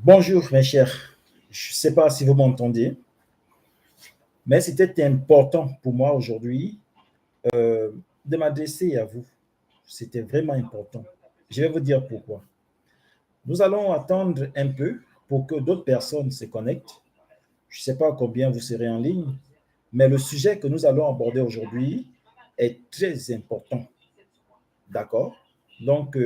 Bonjour mes chers, je ne sais pas si vous m'entendez, mais c'était important pour moi aujourd'hui de m'adresser à vous. C'était vraiment important. Je vais vous dire pourquoi. Nous allons attendre un peu pour que d'autres personnes se connectent. Je ne sais pas combien vous serez en ligne, mais le sujet que nous allons aborder aujourd'hui est très important. D'accord? Donc,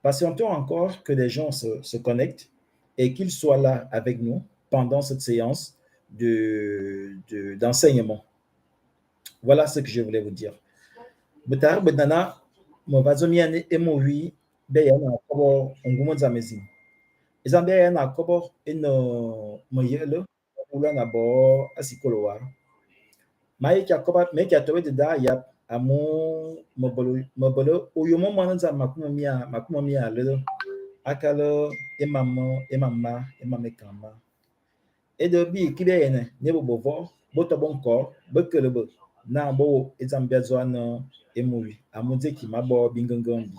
patientons encore que les gens se connectent et qu'ils soient là avec nous pendant cette séance d'enseignement. Voilà ce que je voulais vous dire. Betar bedana mo bazomiane emowi be ya na kobo ngumo zamezi. Izambe ya na kobo ino moyelo ula na bo asikolo wa. Mai kya koba me kya towe da ya amu mobolo uyo mo mwana za makumomia lelo akalo emama edo bi kibe ene ne bobo boto bonko bekelebe na bo ezambia zoano emuri amuze ki mabo bingongon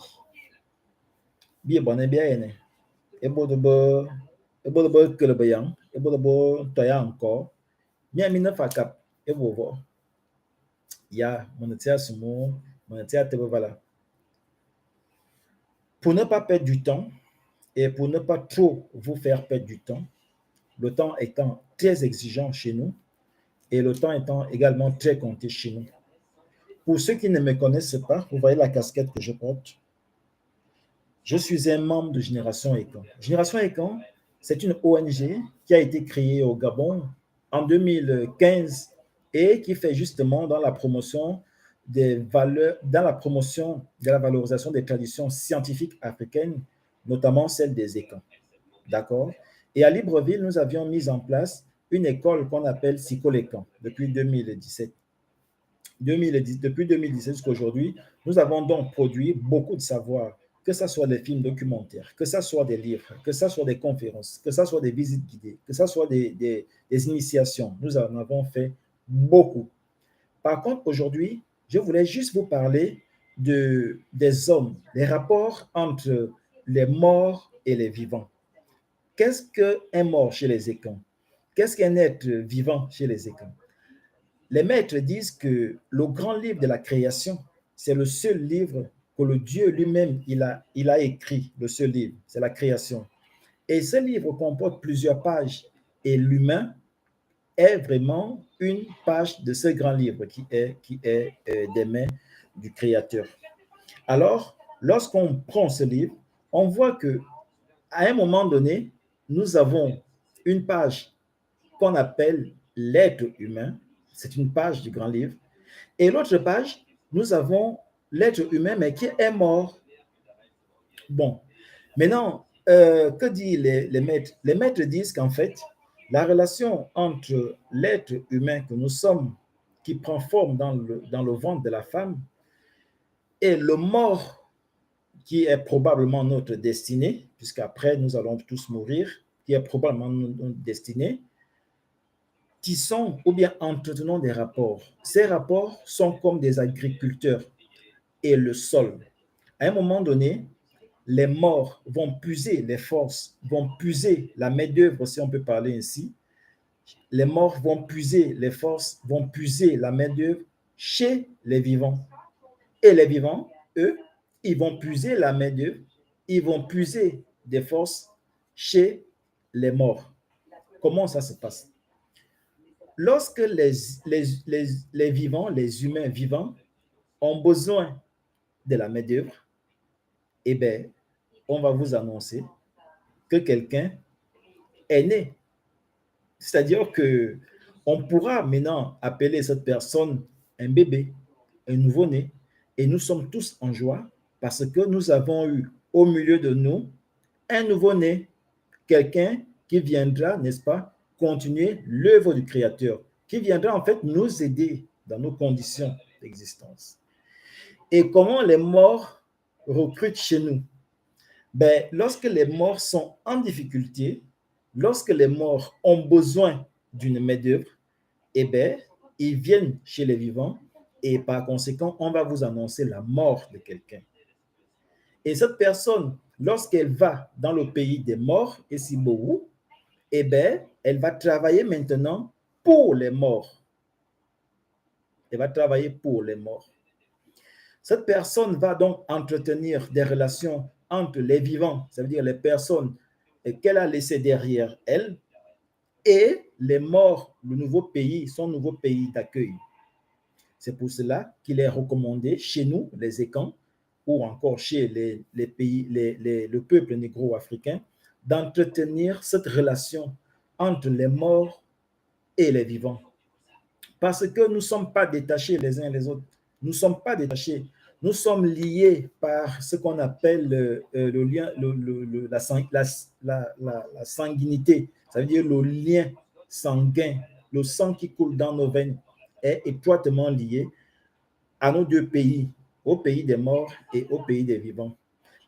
bi bone bi ene ebodo bo kelebe yang ebodo bo toya anko mi ami na fakap ebobo ya monetia sumo monetia tebe voilà. Pour ne pas perdre du temps et pour ne pas trop vous faire perdre du temps, le temps étant très exigeant chez nous et le temps étant également très compté chez nous. Pour ceux qui ne me connaissent pas, vous voyez la casquette que je porte. Je suis un membre de Génération Ekan. Génération Ekan, c'est une ONG qui a été créée au Gabon en 2015 et qui fait justement dans la promotion des valeurs, dans la promotion de la valorisation des traditions scientifiques africaines, notamment celle des Ekans. D'accord? Et à Libreville, nous avions mis en place une école qu'on appelle Psycholécan depuis 2017. Depuis 2017 jusqu'à aujourd'hui, nous avons donc produit beaucoup de savoir, que ce soit des films documentaires, que ce soit des livres, que ce soit des conférences, que ce soit des visites guidées, que ce soit des initiations. Nous en avons fait beaucoup. Par contre, aujourd'hui, je voulais juste vous parler des hommes, des rapports entre les morts et les vivants. Qu'est-ce qu'un mort chez les Ekans? Qu'est-ce qu'un être vivant chez les Ekans? Les maîtres disent que le grand livre de la création, c'est le seul livre que le Dieu lui-même il a écrit, le seul livre, c'est la création. Et ce livre comporte plusieurs pages et l'humain est vraiment une page de ce grand livre qui est des mains du Créateur. Alors, lorsqu'on prend ce livre, on voit que à un moment donné, nous avons une page qu'on appelle l'être humain, c'est une page du grand livre, et l'autre page, nous avons l'être humain, mais qui est mort. Bon, maintenant, que disent les maîtres? Les maîtres disent qu'en fait, la relation entre l'être humain que nous sommes, qui prend forme dans le ventre de la femme, et le mort qui est probablement notre destinée, puisqu'après nous allons tous mourir, qui est probablement notre destinée, tissons ou bien entretenons des rapports. Ces rapports sont comme des agriculteurs et le sol. À un moment donné, les morts vont puiser les forces, vont puiser la main-d'œuvre, si on peut parler ainsi. Les morts vont puiser les forces, vont puiser la main-d'œuvre chez les vivants. Et les vivants, eux, ils vont puiser la main-d'œuvre, ils vont puiser des forces chez les morts. Comment ça se passe? Lorsque les vivants, les humains vivants, ont besoin de la main-d'œuvre, eh bien, on va vous annoncer que quelqu'un est né. C'est-à-dire que on pourra maintenant appeler cette personne un bébé, un nouveau-né, et nous sommes tous en joie parce que nous avons eu au milieu de nous un nouveau-né, quelqu'un qui viendra, n'est-ce pas, continuer l'œuvre du Créateur, qui viendra en fait nous aider dans nos conditions d'existence. Et comment les morts recrutent chez nous? Ben, lorsque les morts sont en difficulté, lorsque les morts ont besoin d'une main-d'œuvre, eh bien, ils viennent chez les vivants et par conséquent, on va vous annoncer la mort de quelqu'un. Et cette personne lorsqu'elle va dans le pays des morts, et si Bowu, eh bien, elle va travailler maintenant pour les morts. Elle va travailler pour les morts. Cette personne va donc entretenir des relations entre les vivants, ça veut dire les personnes qu'elle a laissées derrière elle, et les morts, le nouveau pays, son nouveau pays d'accueil. C'est pour cela qu'il est recommandé chez nous, les Écans, ou encore chez les pays, le peuple négro-africain, d'entretenir cette relation entre les morts et les vivants. Parce que nous ne sommes pas détachés les uns les autres. Nous ne sommes pas détachés. Nous sommes liés par ce qu'on appelle le lien, la sanguinité. Ça veut dire le lien sanguin, le sang qui coule dans nos veines est étroitement lié à nos deux pays, au pays des morts et au pays des vivants.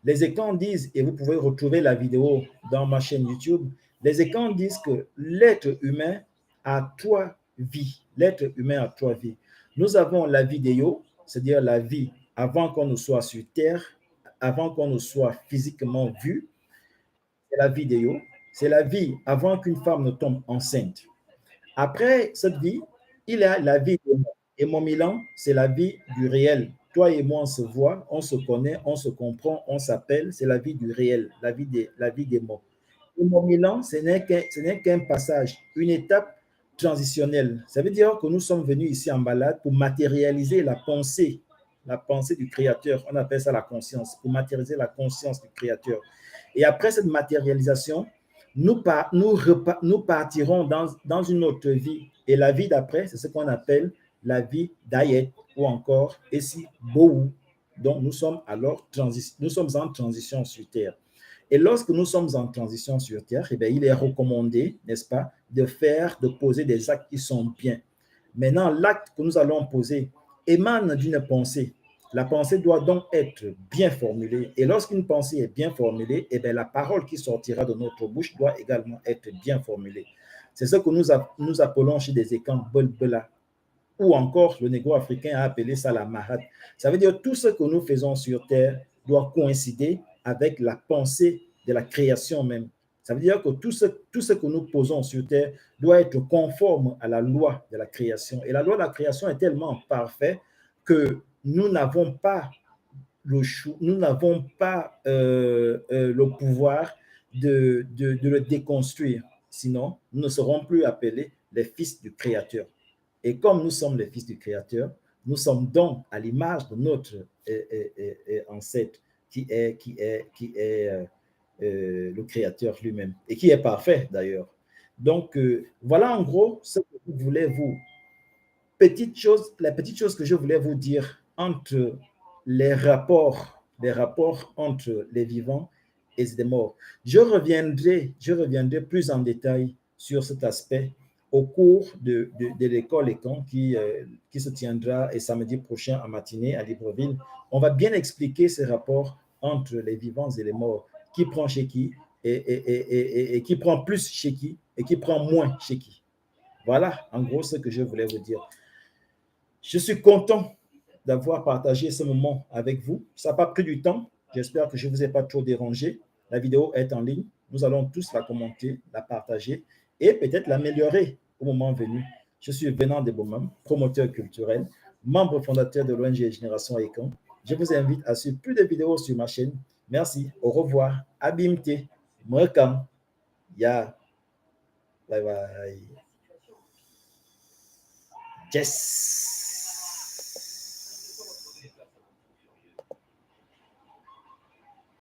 Les écrans disent, et vous pouvez retrouver la vidéo dans ma chaîne YouTube, les écrans disent que l'être humain a trois vies. L'être humain a trois vies. Nous avons la vidéo, c'est-à-dire la vie avant qu'on ne soit sur Terre, avant qu'on ne soit physiquement vu. C'est la vidéo. C'est la vie avant qu'une femme ne tombe enceinte. Après cette vie, il y a la vie des morts. Et mon Milan, c'est la vie du réel. Toi et moi, on se voit, on se connaît, on se comprend, on s'appelle. C'est la vie du réel, la vie des morts. Et mon Milan, ce n'est qu'un passage, une étape transitionnelle. Ça veut dire que nous sommes venus ici en balade pour matérialiser la pensée du Créateur. On appelle ça la conscience, pour matérialiser la conscience du Créateur. Et après cette matérialisation, nous partirons dans une autre vie. Et la vie d'après, c'est ce qu'on appelle la vie d'Ayet ou encore Essi Bowu. Donc, nous sommes en transition sur Terre. Et lorsque nous sommes en transition sur Terre, eh bien, il est recommandé, n'est-ce pas, de poser des actes qui sont bien. Maintenant, l'acte que nous allons poser émane d'une pensée. La pensée doit donc être bien formulée. Et lorsqu'une pensée est bien formulée, eh bien, la parole qui sortira de notre bouche doit également être bien formulée. C'est ce que nous appelons chez des écans bolbela, ou encore le négro-africain a appelé ça la mahat. Ça veut dire tout ce que nous faisons sur Terre doit coïncider avec la pensée de la création même. Ça veut dire que tout ce que nous posons sur Terre doit être conforme à la loi de la création. Et la loi de la création est tellement parfaite que nous n'avons pas le pouvoir de le déconstruire. Sinon, nous ne serons plus appelés les fils du Créateur. Et comme nous sommes les fils du Créateur, nous sommes donc à l'image de notre ancêtre qui est le Créateur lui-même et qui est parfait d'ailleurs. Donc, voilà en gros ce que je voulais vous... La petite chose que je voulais vous dire entre les rapports entre les vivants et les morts. Je reviendrai plus en détail sur cet aspect au cours de l'école Écon qui se tiendra samedi prochain en matinée à Libreville. On va bien expliquer ces rapports entre les vivants et les morts, qui prend chez qui et qui prend plus chez qui et qui prend moins chez qui. Voilà en gros ce que je voulais vous dire. Je suis content d'avoir partagé ce moment avec vous. Ça n'a pas pris du temps. J'espère que je ne vous ai pas trop dérangé. La vidéo est en ligne. Nous allons tous la commenter, la partager et peut-être l'améliorer au moment venu. Je suis Venant de Beaumam, promoteur culturel, membre fondateur de l'ONG Génération Écon. Je vous invite à suivre plus de vidéos sur ma chaîne. Merci. Au revoir. Abimte. Mwekam. Ya. Bye bye. Yes.